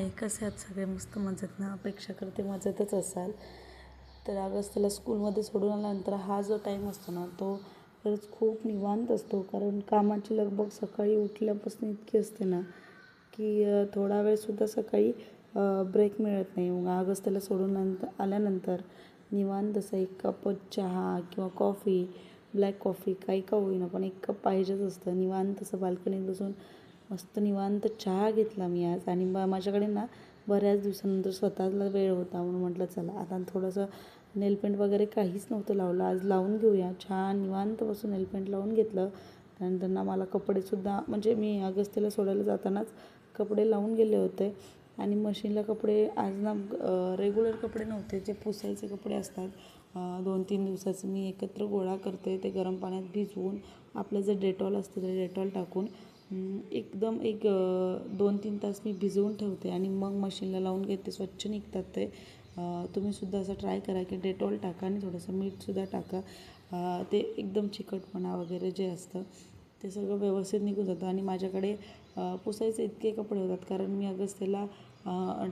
हाय, कसे आहात सगळे? मस्त मजेत ना? अपेक्षा करते मजेतच असाल. तर अगस्त्यला स्कूलमध्ये सोडून आल्यानंतर हा जो टाईम असतो ना, तो खरंच खूप निवांत असतो. कारण कामाची लगबग सकाळी उठल्यापासून इतकी असते ना, की थोडा वेळसुद्धा सकाळी ब्रेक मिळत नाही. मग अगस्त्यला सोडून आल्यानंतर निवांत असं एक कप चहा किंवा कॉफी, ब्लॅक कॉफी काही का होईना, पण एक कप पाहिजेच असतं. निवांत असं बाल्कनीत बसून मस्त निवांत चहा घेतला मी आज. आणि माझ्याकडे ना बऱ्याच दिवसानंतर स्वतःला वेळ होता, म्हणून म्हटलं चला आता थोडंसं नेलपेंट वगैरे काहीच नव्हतं लावलं, आज लावून घेऊया. छान निवांत बसून नेलपेंट लावून घेतलं. त्यानंतर ना मला कपडेसुद्धा, म्हणजे मी अगस्त्यला सोडायला जातानाच कपडे लावून गेले होते. आणि मशीनला कपडे आज ना रेग्युलर कपडे नव्हते, जे पुसायचे कपडे असतात 2-3 दिवसाचं मी एकत्र गोळा करते. ते गरम पाण्यात भिजवून आपलं जे डेटॉल असतं ते डेटॉल टाकून एकदम 2-3 तास मी भिजवून ठेवते आणि मग मशीनला लावून घेते. स्वच्छ निघतात ते. तुम्हीसुद्धा असं ट्राय करा की डेटॉल टाका आणि थोडंसं मीठसुद्धा टाका. ते एकदम चिकटपणा वगैरे जे असतं ते सगळं व्यवस्थित निघून जातं. आणि माझ्याकडे पुसायचे इतके कपडे होतात, कारण मी अगस्त्यला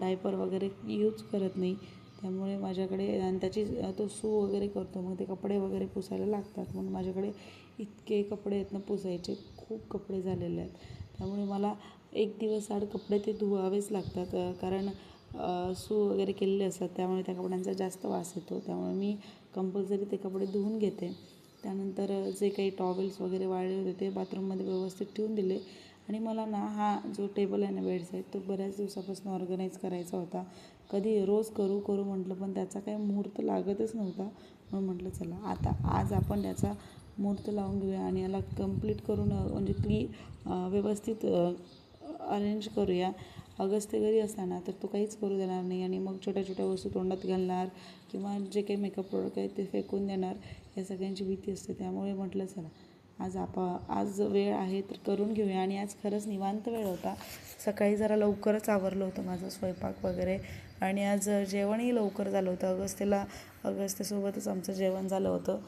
डायपर वगैरे यूज करत नाही. त्यामुळे माझ्याकडे, आणि त्याची तो सू वगैरे करतो, मग ते कपडे वगैरे पुसायला लागतात. म्हणून माझ्याकडे इतके कपडे आहेत ना पुसायचे, खूप कपडे झालेले आहेत. त्यामुळे मला एक दिवस आड कपडे ते धुवावेच लागतात, कारण सू वगैरे केलेले असतात, त्यामुळे त्या कपड्यांचा जास्त वास येतो. त्यामुळे मी कंपल्सरी ते कपडे धुवून घेते. त्यानंतर जे काही टॉवेल्स वगैरे वाळले होते ते बाथरूममध्ये व्यवस्थित ठेवून दिले. आणि मला ना हा जो टेबल आहे ना बेडसाईड, तो बऱ्याच दिवसापासून ऑर्गनाईज करायचा होता. कधी रोज करू म्हटलं, पण त्याचा काही मुहूर्त लागतच नव्हता. म्हणून म्हटलं चला आता आज आपण त्याचा मुहूर्त लावून घेऊया आणि याला कंप्लीट करून, म्हणजे व्यवस्थित अरेंज करूया. अगस्त्य घरी असला ना तर तो काहीच करू देणार नाही आणि मग छोट्या छोट्या वस्तू तोंडात घालणार किंवा जे काही मेकअप प्रोडक्ट आहेत ते फेकून देणार, या सगळ्यांची भीती असते. त्यामुळे म्हटलं चला आज वेळ आहे तर करून घेऊया. आणि आज खरंच निवांत वेळ होता. सकाळी जरा लवकरच आवरलं होतं माझं स्वयंपाक वगैरे, आणि आज जेवणही लवकर झालं होतं. अगस्त्यसोबतच आमचं जेवण झालं होतं,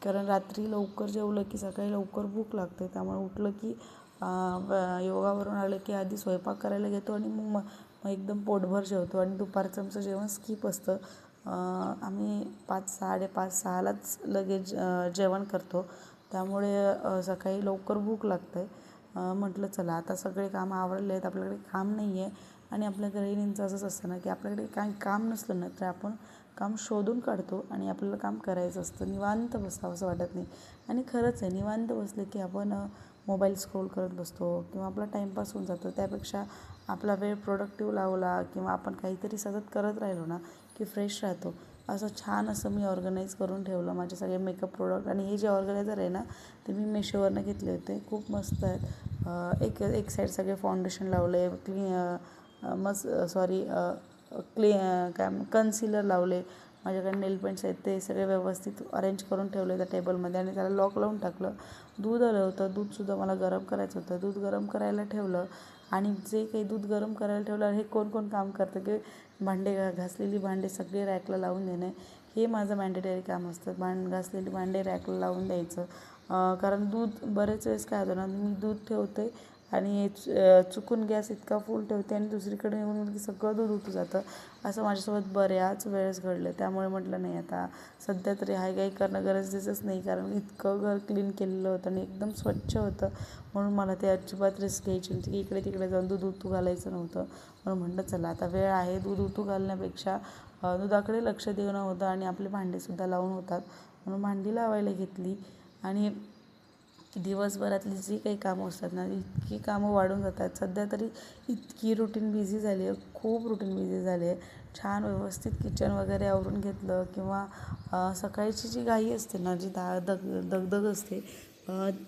कारण रात्री लवकर जेवलं की सकाळी लवकर भूक लागते. त्यामुळे उठलं की योगावरून आलं की आधी स्वयंपाक करायला घेतो आणि मग एकदम पोटभर जेवतो. आणि दुपारचं आमचं जेवण स्किप असतं. आम्ही 5-5:30-6लाच लगेच जेवण करतो. त्यामुळे सकाळी लवकर भूक लागते. म्हटलं चला आता सगळे कामं आवरले आहेत, आपल्याकडे काम नाही आहे. आणि आपल्या गृहिणींचं असंच असतं ना की आपल्याकडे काही काम नसलं ना तर आपण काम शोधून काढतो आणि आपल्याला काम करायचं असतं. निवांत बसावं असं वाटत नाही. आणि खरंच आहे, निवांत बसलं की आपण मोबाईल स्क्रोल करत बसतो किंवा आपला टाईमपास होऊन जातो. त्यापेक्षा आपला वेळ प्रोडक्टिव्ह लावला किंवा आपण काहीतरी सतत करत राहिलो ना की फ्रेश राहतो. असं छान असं मी ऑर्गनाईज करून ठेवलं माझे सगळे मेकअप प्रोडक्ट. आणि हे जे ऑर्गनायझर आहे ना ते मी मेशोवरनं घेतले होते, खूप मस्त आहेत. एक साईड सगळे फाउंडेशन लावले, काय कन्सिलर लावले. माझ्याकडे नेल पेंट्स आहेत ते सगळे व्यवस्थित अरेंज करून ठेवले त्या टेबलमध्ये आणि त्याला लॉक लावून टाकलं. दूध आलं होतं, दूधसुद्धा मला गरम करायचं होतं, दूध गरम करायला ठेवलं. आणि जे काही दूध गरम करायला ठेवलं, हे कोण काम करतं की घासलेली भांडे सगळे रॅकला लावून देणे, हे माझं मॅन्डेटरी काम असतं. घासलेली भांडे रॅकला लावून द्यायचं. कारण दूध बरेच वेळेस काय होतं ना, मी दूध ठेवते आणि चुकून गॅस इतका फुल ठेवते आणि दुसरीकडे येऊन सगळं दूध उतू जातं. असं माझ्यासोबत बऱ्याच वेळेस घडलं. त्यामुळे म्हटलं नाही, आता सध्या तरी हायगाई करणं गरजेचंच नाही, कारण इतकं घर क्लीन केलेलं होतं आणि एकदम स्वच्छ होतं. म्हणून मला ते अजिबात रिस्क घ्यायची नव्हती की इकडे तिकडे जाऊन दूध उतू घालायचं नव्हतं. म्हणून म्हटलं चला आता वेळ आहे, दूध उतू घालण्यापेक्षा दुधाकडे लक्ष देणं होतं आणि आपले भांडेसुद्धा लावून होतात. म्हणून भांडी लावायला घेतली. आणि दिवसभरातली जी काही कामं असतात ना, इतकी कामं वाढून जातात. सध्या तरी इतकी रुटीन बिझी झाली आहे, खूप रुटीन बिझी झाली आहे. छान व्यवस्थित किचन वगैरे आवरून घेतलं किंवा सकाळची जी घाई असते ना, जी दगदग असते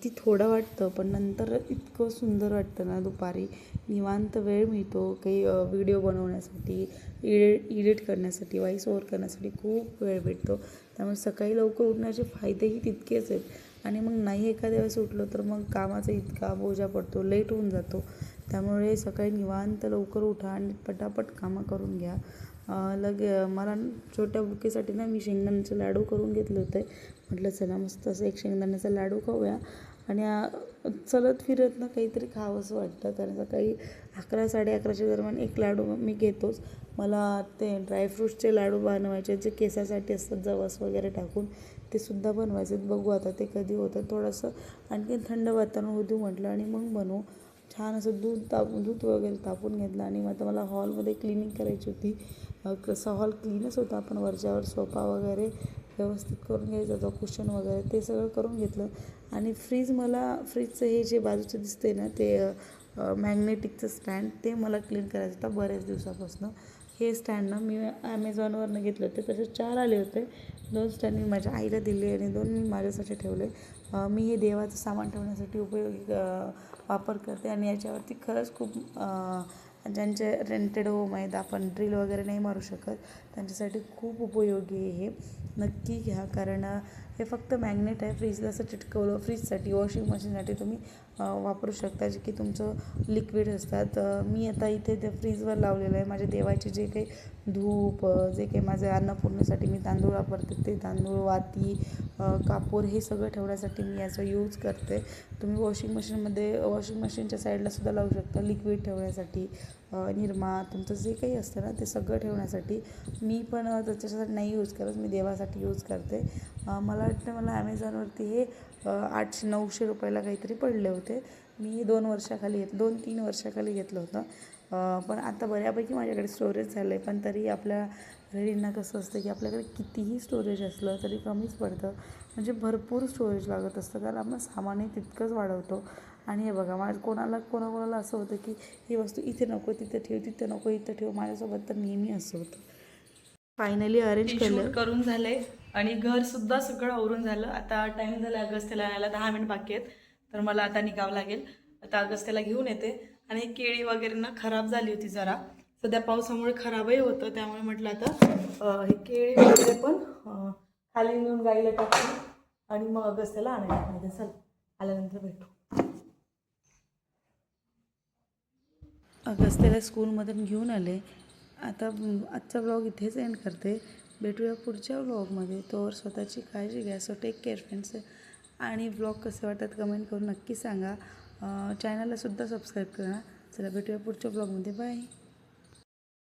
ती थोडं वाटतं, पण नंतर इतकं सुंदर वाटतं ना. दुपारी निवांत वेळ मिळतो काही व्हिडिओ बनवण्यासाठी, एडिट करण्यासाठी, व्हॉईस ओव्हर करण्यासाठी खूप वेळ भेटतो. त्यामुळे सकाळी लवकर उठण्याचे फायदेही तितकेच आहेत. आणि मग नाही एखाद्या वेळेस उठलो तर मग कामाचा इतका बोजा पडतो, लेट होऊन जातो. त्यामुळे सकाळी निवांत लवकर उठा आणि पटापट कामं करून घ्या. मला छोट्या बुकेसाठी ना मी शेंगदाण्याचे लाडू करून घेतले होते. म्हटलं चला मस्त असं एक शेंगदाण्याचा लाडू खाऊया. आणि चलत फिरत ना काहीतरी खावंसं वाटतं, कारण सकाळी 11 11:30च्या दरम्यान एक लाडू मी घेतोच. मला ते ड्रायफ्रूट्सचे लाडू बनवायचे जे केसासाठी असतात, जवस वगैरे टाकून, ते सुद्धा बनवायचे. बघू आता ते कधी होतं. थोडंसं आणखी थंड वातावरण होऊ म्हटलं आणि मग बनवू. छान असं दूध वगैरे तापून घेतलं. आणि मग आता मला हॉलमध्ये क्लिनिंग करायची होती. कसं हॉल क्लीनच होता, पण वरच्यावर सोफा वगैरे व्यवस्थित करून घ्यायचा होता, कुशन वगैरे ते सगळं करून घेतलं. आणि फ्रीजचं हे जे बाजूचं दिसते ना ते मॅग्नेटिकचं स्टँड, ते मला क्लीन करायचं होतं बऱ्याच दिवसापासून. हे स्टँड ना मी ॲमेझॉनवरनं घेतले होते. तसे 4 आले होते. 2 स्टँड मी माझ्या आईला दिले आणि 2 मी माझ्यासाठी ठेवले. मी हे देवाचं सामान ठेवण्यासाठी वापर करते. आणि याच्यावरती खरंच खूप ज्यांचे रेंटेड होम आहेत, आपण ड्रिल वगैरे नाही मारू शकत, त्यांच्यासाठी खूप उपयोगी आहे हे. नक्की घ्या, कारण हे फक्त मॅग्नेट आहे. फ्रीजला असं चिटकवलं, फ्रीजसाठी, वॉशिंग मशीनसाठी तुम्ही वापरू शकता, जे की तुमचं लिक्विड असतात. मी आता इथे ते फ्रीजवर लावलेलं आहे. माझे देवाचे जे काही धूप, जे काही माझे अन्नपूर्णेसाठी मी तांदूळ वापरते, ते तांदूळ, वाती, कापूर, हे सगळं ठेवण्यासाठी मी याचा यूज करते. तुम्ही वॉशिंग मशीनच्या साईडलासुद्धा लावू शकता, लिक्विड ठेवण्यासाठी, निरमा, तुमचं जे काही असतं ना ते सगळं ठेवण्यासाठी. मी पण त्याच्यासाठी नाही यूज करत, मी देवासाठी यूज करते. मला वाटतं मला ॲमेझॉनवरती हे 800-900 रुपयाला काहीतरी पडले होते. मी 2-3 वर्षाखाली घेतलं होतं. पण आता बऱ्यापैकी माझ्याकडे स्टोरेज झालं आहे. पण तरी आपल्या गृहिणींना कसं असतं की आपल्याकडे कितीही स्टोरेज असलं तरी कमीच पडतं. म्हणजे भरपूर स्टोरेज लागत असतं, कारण आपण सामानही तितकंच वाढवतो. आणि हे बघा, कोणाकोणाला असं होतं की ही वस्तू इथे नको तिथे ठेव, तिथे नको इथं ठेव. माझ्यासोबत तर नेहमी असं होतं. फायनली अरेंज केलं, करून झाले आणि घरसुद्धा सगळं आवरून झालं. आता टाईम झाला अगस्त्याला यायला, 10 मिनिट बाकी आहेत. तर मला आता निघावं लागेल. आता अगस्त्याला घेऊन येते. आणि केळी वगैरे ना खराब झाली होती जरा, सध्या पावसामुळे खराबही होतं. त्यामुळे म्हटलं आता हे केळी वगैरे पण खाली नेऊन गाईला टाकून आणि मग अगस्त्याला आणायला पाहिजे. चल, आल्यानंतर भेटू. अगस्त्याला स्कूलमधून घेऊन आले. आता आजचा व्लॉग इथेच एंड करते. भेटूया पुढच्या व्लॉगमध्ये. तोवर स्वतःची काळजी घ्या. So take care friends. आणि व्लॉग कसे वाटतात कमेंट करून नक्की सांगा. चॅनललासुद्धा सबस्क्राईब करा. चला भेटूया पुढच्या व्लॉगमध्ये. बाय.